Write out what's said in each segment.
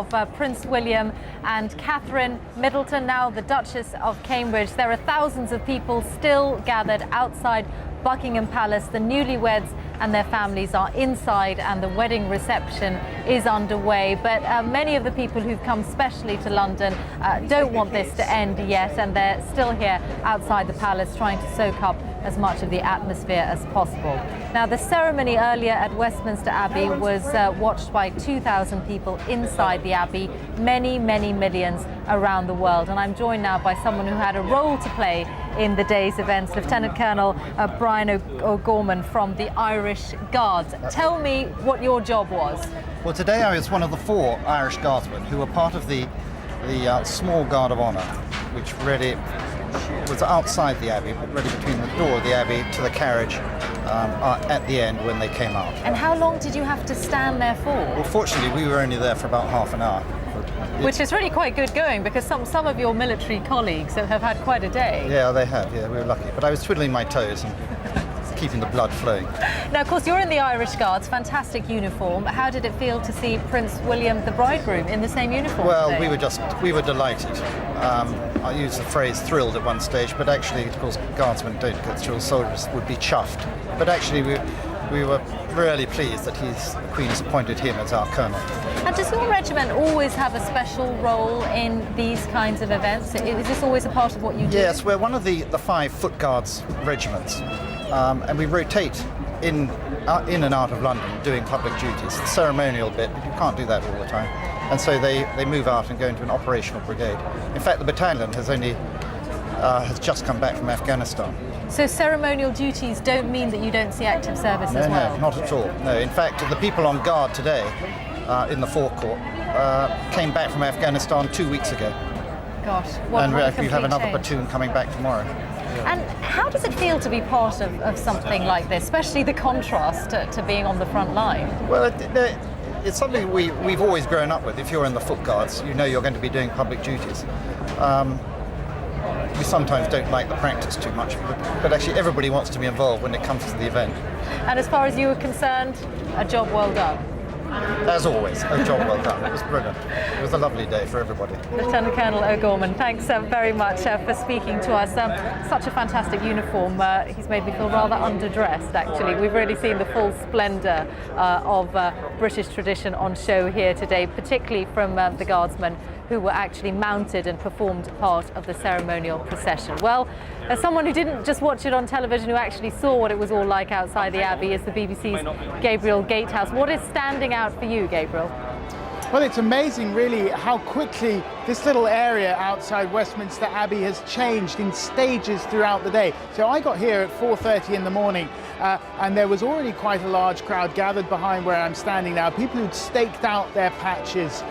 Of Prince William and Catherine Middleton, now the Duchess of Cambridge. There are thousands of people still gathered outside Buckingham Palace. The newlyweds and their families are inside and the wedding reception is underway. But many of the people who've come specially to London don't want this to end yet, and they're still here outside the palace trying to soak up as much of the atmosphere as possible. Now, the ceremony earlier at Westminster Abbey was watched by 2,000 people inside the Abbey, many millions around the world. And I'm joined now by someone who had a role to play in the day's events, Lieutenant Colonel Brian O'Gorman from the Irish Guards. Tell me what your job was. Well, today I was one of the 4 Irish Guardsmen who were part of the small Guard of Honour, which really was outside the Abbey, but ready between the door of the Abbey to the carriage at the end when they came out. And how long did you have to stand there for? Well, fortunately, we were only there for about half an hour. Which is really quite good going, because some of your military colleagues have had quite a day. Yeah, they have. Yeah, we were lucky. But I was twiddling my toes and keeping the blood flowing. Now, of course, you're in the Irish Guards, fantastic uniform. How did it feel to see Prince William, the bridegroom, in the same uniform Well, today? we were delighted. I used the phrase thrilled at one stage, but actually, of course, Guardsmen don't get thrilled. Soldiers would be chuffed. But actually, we were really pleased that the Queen has appointed him as our colonel. And does your regiment always have a special role in these kinds of events? Is this always a part of what you do? Yes, we're one of the 5 Foot Guards regiments, and we rotate in and out of London doing public duties, the ceremonial bit, but you can't do that all the time. And so they move out and go into an operational brigade. In fact, the battalion has just come back from Afghanistan. So ceremonial duties don't mean that you don't see active service as well? No, not at all. No, in fact, the people on guard today in the forecourt came back from Afghanistan 2 weeks ago. Gosh, what and a we complete have another change. platoon coming back tomorrow. And how does it feel to be part of something like this, especially the contrast to being on the front line? Well, it's something we've always grown up with. If you're in the Foot Guards, you know you're going to be doing public duties. We sometimes don't like the practice too much, but actually everybody wants to be involved when it comes to the event. And as far as you were concerned, a job well done. As always, a job well done. It was brilliant. It was a lovely day for everybody. Lieutenant Colonel O'Gorman, thanks very much for speaking to us. Such a fantastic uniform. He's made me feel rather underdressed, actually. We've really seen the full splendour of British tradition on show here today, particularly from the Guardsmen who were actually mounted and performed part of the ceremonial procession. Well, as someone who didn't just watch it on television, who actually saw what it was all like outside the Abbey, is the BBC's Gabriel Gatehouse. What is standing out for you, Gabriel? Well, it's amazing, really, how quickly this little area outside Westminster Abbey has changed in stages throughout the day. So I got here at 4:30 in the morning, and there was already quite a large crowd gathered behind where I'm standing now. People who'd staked out their patches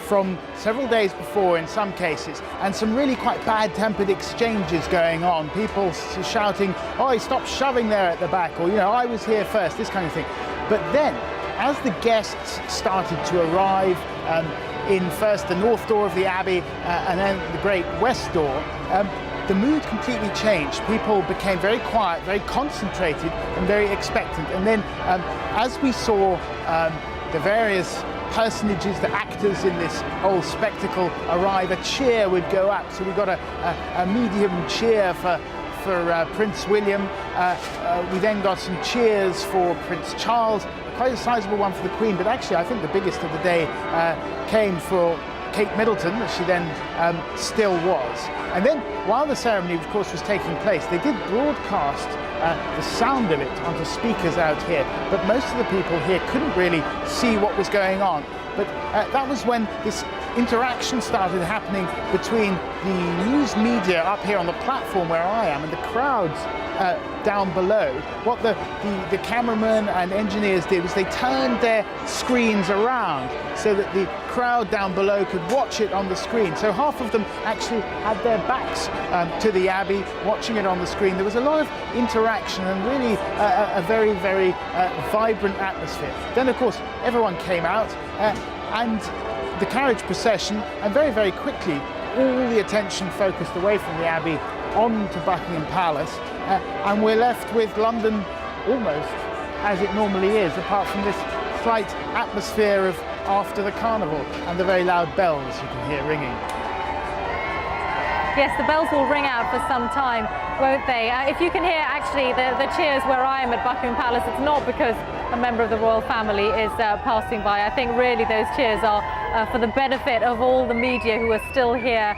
from several days before in some cases, and some really quite bad-tempered exchanges going on. People shouting, "Oh, stop shoving there at the back," or, you know, "I was here first," this kind of thing. But then, as the guests started to arrive in first the north door of the Abbey and then the great west door, the mood completely changed. People became very quiet, very concentrated and very expectant. And then as we saw the various personages, the actors in this whole spectacle arrive, a cheer would go up. So we got a medium cheer for Prince William. We then got some cheers for Prince Charles, quite a sizable one for the Queen, but actually I think the biggest of the day came for Kate Middleton, as she then still was. And then, while the ceremony, of course, was taking place, they did broadcast the sound of it onto speakers out here, but most of the people here couldn't really see what was going on. But that was when this interaction started happening between the news media up here on the platform where I am and the crowds down below. What the cameramen and engineers did was they turned their screens around so that the crowd down below could watch it on the screen. So half of them actually had their backs to the Abbey, watching it on the screen. There was a lot of interaction and really a very vibrant atmosphere. Then, of course, everyone came out and the carriage procession, and very quickly all the attention focused away from the Abbey on to Buckingham Palace, and we're left with London almost as it normally is, apart from this slight atmosphere of after the carnival, and the very loud bells you can hear ringing. Yes, the bells will ring out for some time, won't they? If you can hear actually the cheers where I am at Buckingham Palace, it's not because a member of the royal family is passing by. I think really those cheers are for the benefit of all the media who are still here,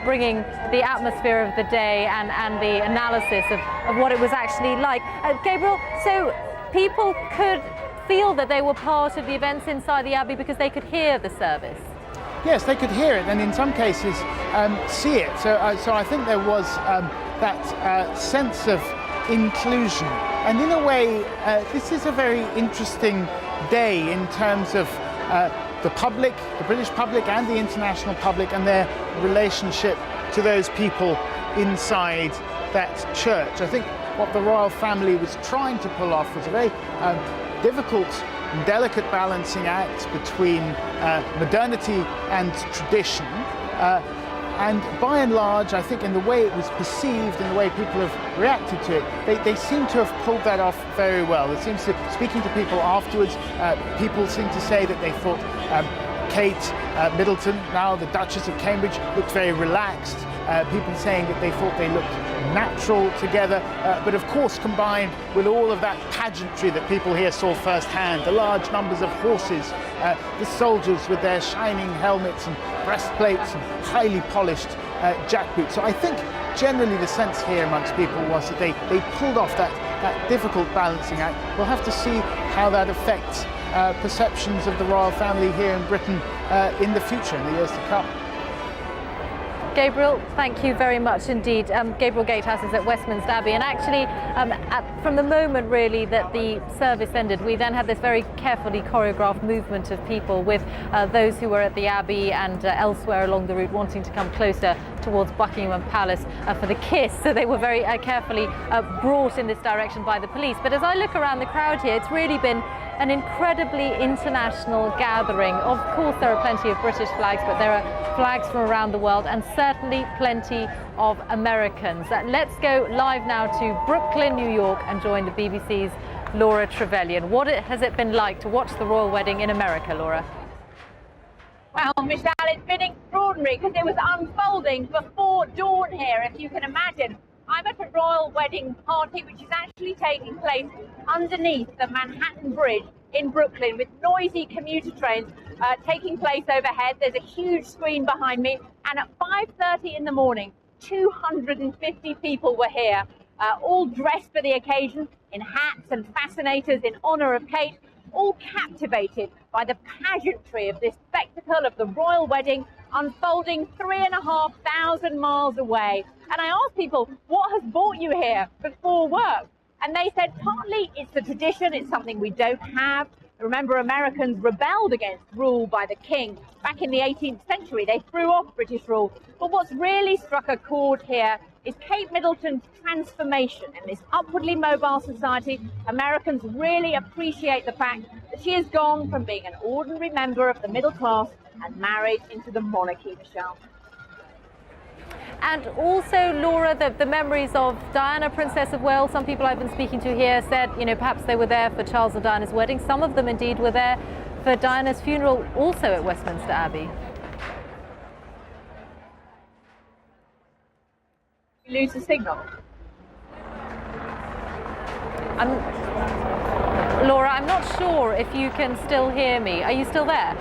bringing the atmosphere of the day and the analysis of what it was actually like. Gabriel, so people could feel that they were part of the events inside the Abbey because they could hear the service? Yes, they could hear it, and in some cases see it. So I think there was that sense of inclusion. And in a way, this is a very interesting day in terms of the public, the British public and the international public, and their relationship to those people inside that church. I think what the royal family was trying to pull off was a very difficult and delicate balancing act between modernity and tradition. And by and large, I think in the way it was perceived and the way people have reacted to it, they seem to have pulled that off very well. It seems to, speaking to people afterwards, people seem to say that they thought Kate Middleton, now the Duchess of Cambridge, looked very relaxed. People saying that they thought they looked natural together, but of course combined with all of that pageantry that people here saw firsthand, the large numbers of horses, the soldiers with their shining helmets and breastplates and highly polished jackboots. So I think generally the sense here amongst people was that they pulled off that difficult balancing act. We'll have to see how that affects perceptions of the royal family here in Britain in the future, in the years to come. Gabriel, thank you very much indeed. Gabriel Gatehouse is at Westminster Abbey, and actually from the moment really that the service ended, we then had this very carefully choreographed movement of people with those who were at the Abbey and elsewhere along the route wanting to come closer towards Buckingham Palace for the kiss. So they were very carefully brought in this direction by the police. But as I look around the crowd here, it's really been an incredibly international gathering. Of course, there are plenty of British flags, but there are flags from around the world and certainly plenty of Americans. Let's go live now to Brooklyn, New York, and join the BBC's Laura Trevelyan. What has it been like to watch the royal wedding in America, Laura? Well, Michelle, it's been extraordinary because it was unfolding before dawn here, if you can imagine. I'm at a royal wedding party which is actually taking place underneath the Manhattan Bridge in Brooklyn, with noisy commuter trains taking place overhead. There's a huge screen behind me, and at 5:30 in the morning, 250 people were here, all dressed for the occasion in hats and fascinators in honour of Kate, all captivated by the pageantry of this spectacle of the royal wedding unfolding 3,500 miles away. And I asked people, what has brought you here before work? And they said, partly it's the tradition, it's something we don't have. Remember, Americans rebelled against rule by the king. Back in the 18th century, they threw off British rule. But what's really struck a chord here is Kate Middleton's transformation. In this upwardly mobile society, Americans really appreciate the fact that she has gone from being an ordinary member of the middle class and married into the monarchy, Michelle. And also, Laura, the memories of Diana, Princess of Wales. Some people I've been speaking to here said, you know, perhaps they were there for Charles and Diana's wedding. Some of them indeed were there for Diana's funeral, also at Westminster Abbey. You lose the signal. Laura, I'm not sure if you can still hear me. Are you still there?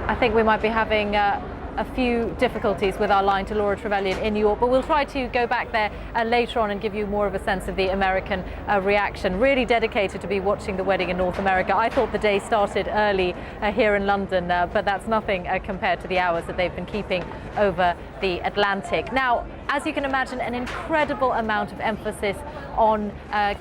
I think we might be having a few difficulties with our line to Laura Trevelyan in New York, but we'll try to go back there later on and give you more of a sense of the American reaction. Really dedicated to be watching the wedding in North America. I thought the day started early here in London, but that's nothing compared to the hours that they've been keeping over the Atlantic. Now, as you can imagine, an incredible amount of emphasis on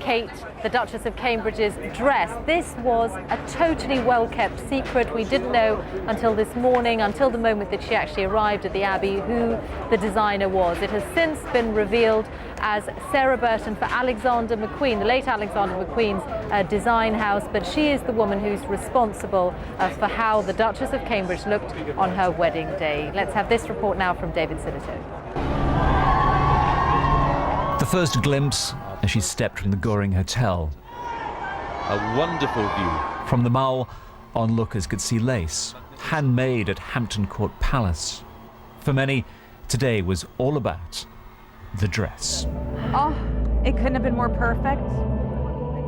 Kate, the Duchess of Cambridge's dress. This was a totally well-kept secret. We didn't know until this morning, until the moment that she actually arrived at the Abbey, who the designer was. It has since been revealed as Sarah Burton for Alexander McQueen, the late Alexander McQueen's design house, but she is the woman who's responsible for how the Duchess of Cambridge looked on her wedding day. Let's have this report now from David Silito. The first glimpse as she stepped from the Goring Hotel. A wonderful view. From the Mall, onlookers could see lace, handmade at Hampton Court Palace. For many, today was all about the dress. Oh, it couldn't have been more perfect.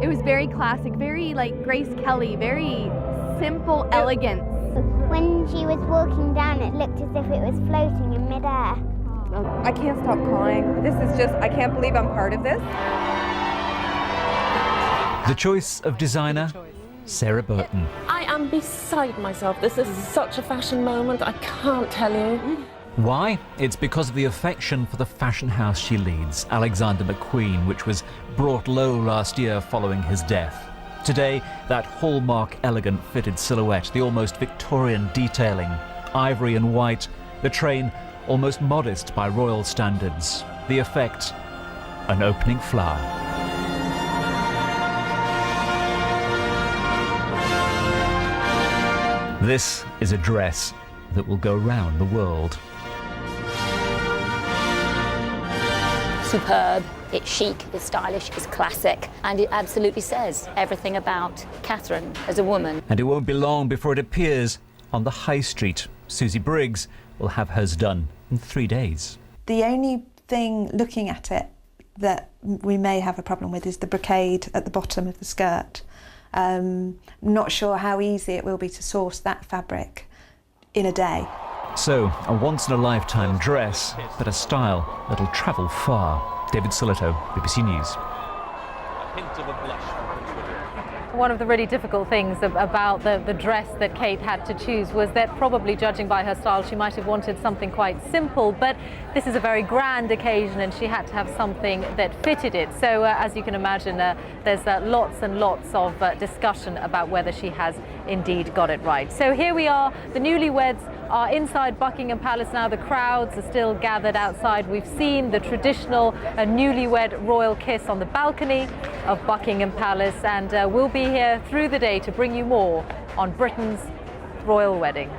It was very classic, very like Grace Kelly, very simple elegance. When she was walking down, it looked as if it was floating in midair. I can't stop crying. This is just, I can't believe I'm part of this. The choice of designer, Sarah Burton. I am beside myself. This is such a fashion moment, I can't tell you. Why? It's because of the affection for the fashion house she leads, Alexander McQueen, which was brought low last year following his death. Today, that hallmark elegant fitted silhouette, the almost Victorian detailing, ivory and white, the train almost modest by royal standards. The effect, an opening flower. This is a dress that will go round the world. Superb, it's chic, it's stylish, it's classic, and it absolutely says everything about Catherine as a woman. And it won't be long before it appears on the high street. Susie Briggs will have hers done in 3 days. The only thing looking at it that we may have a problem with is the brocade at the bottom of the skirt. Not sure how easy it will be to source that fabric in a day. So, a once-in-a-lifetime dress, but a style that'll travel far. David Sillito, BBC News. A hint of a blush from Twitter. One of the really difficult things about the dress that Kate had to choose was that probably, judging by her style, she might have wanted something quite simple, but this is a very grand occasion and she had to have something that fitted it. So as you can imagine, there's lots and lots of discussion about whether she has indeed got it right. So here we are, the newlyweds are inside Buckingham Palace now. The crowds are still gathered outside. We've seen the traditional newlywed royal kiss on the balcony of Buckingham Palace, and we'll be here through the day to bring you more on Britain's royal wedding.